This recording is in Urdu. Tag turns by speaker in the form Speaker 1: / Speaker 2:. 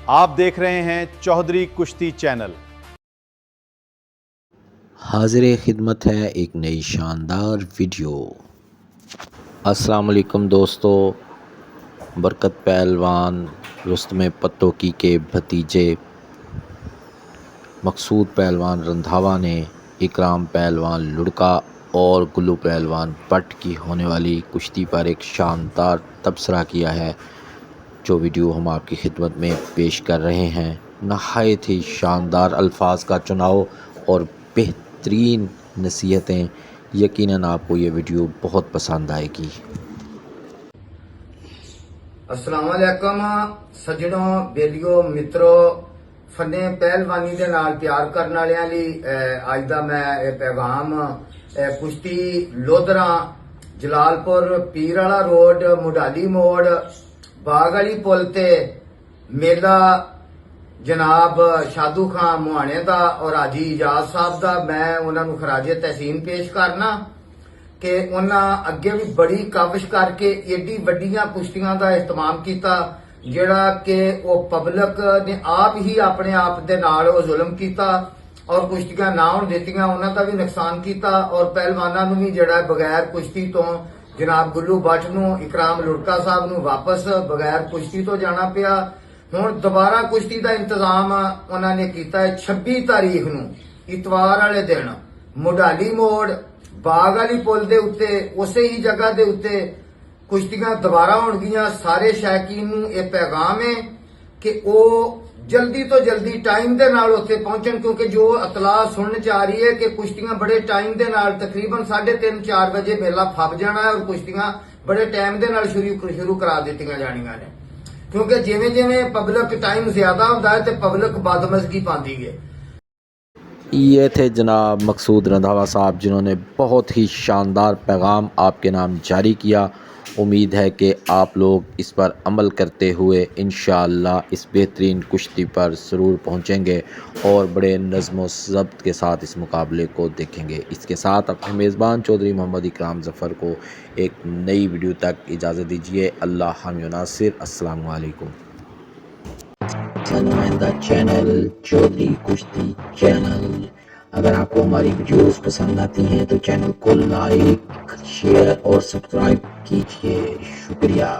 Speaker 1: آپ دیکھ رہے ہیں چودھری کشتی چینل۔
Speaker 2: حاضر خدمت ہے ایک نئی شاندار ویڈیو۔ السلام علیکم دوستو، برکت پہلوان رستم پتوکی کے بھتیجے مقصود پہلوان رندھاوا نے اکرام پہلوان لڑکا اور گلو پہلوان بٹ کی ہونے والی کشتی پر ایک شاندار تبصرہ کیا ہے، جو ویڈیو ہم آپ کی خدمت میں پیش کر رہے ہیں۔ نہایت ہی شاندار الفاظ کا چناؤ اور بہترین نصیحتیں، یقیناً آپ کو یہ ویڈیو بہت پسند آئے گی۔
Speaker 3: السلام علیکم سجنوں، بیلیو، مترو، فنے پہلوانی دے نال پیار کرنے والوں لی اج دا میں پیغام کشتی لودھراں جلال پور پیر والا روڈ مڈالی موڑ باغ والی پل تے میلہ جناب شادو خان موہانے دا اور حاجی اجاز صاحب دا میں انہاں نوں خراج تحسین پیش کرنا کہ انہاں اگے بھی بڑی کاوش کر کے ایڈی وڈیاں کشتیاں دا اہتمام کیتا، جڑا کہ وہ پبلک نے آپ ہی اپنے آپ دے نال وہ ظلم کیتا اور کشتیاں نہ ہون دتیاں، انہاں دا بھی نقصان کیتا اور پہلواناں نوں بھی جڑا بغیر کشتی تو جناب گلو بٹ نوں اکرام لڑکا صاحب نوں واپس بغیر کشتی تو جانا پیا۔ ہن دوبارہ کشتی دا انتظام انہاں نے کیتا ہے 26 تاریخ نوں اتوار والے دن مڈالی موڑ باغ والی پل دے اتے اسی ہی جگہ دے اتے کشتیاں دوبارہ ہون گیاں۔ سارے شائقین نوں یہ پیغام ہے کہ وہ جلدی تو جلدی ٹائم دے نال اتنے پہنچن، کیونکہ جو اطلاع سننے چ آ رہی ہے کہ کشتیاں بڑے ٹائم دے نال تقریباً 3:30-4 بجے میلہ پھب جانا ہے اور کشتیاں بڑے ٹائم دے نال شروع کرا دتیاں جانیاں نے، کیونکہ جویں جویں پبلک ٹائم زیادہ ہوندا ہے تے پبلک بدمزگی پاندی ہے۔
Speaker 2: یہ تھے جناب مقصود رندھاوا صاحب، جنہوں نے بہت ہی شاندار پیغام آپ کے نام جاری کیا۔ امید ہے کہ آپ لوگ اس پر عمل کرتے ہوئے انشاءاللہ اس بہترین کشتی پر ضرور پہنچیں گے اور بڑے نظم و ضبط کے ساتھ اس مقابلے کو دیکھیں گے۔ اس کے ساتھ اپنے میزبان چودھری محمد اکرام ظفر کو ایک نئی ویڈیو تک اجازت دیجیے۔ اللہ حامی و ناصر۔ السلام علیکم۔ نمائندہ چینل چودھری کشتی چینل، اگر آپ کو ہماری ویڈیوز پسند آتی ہیں تو چینل کو لائک، شیئر اور سبسکرائب کیجیے۔ شکریہ۔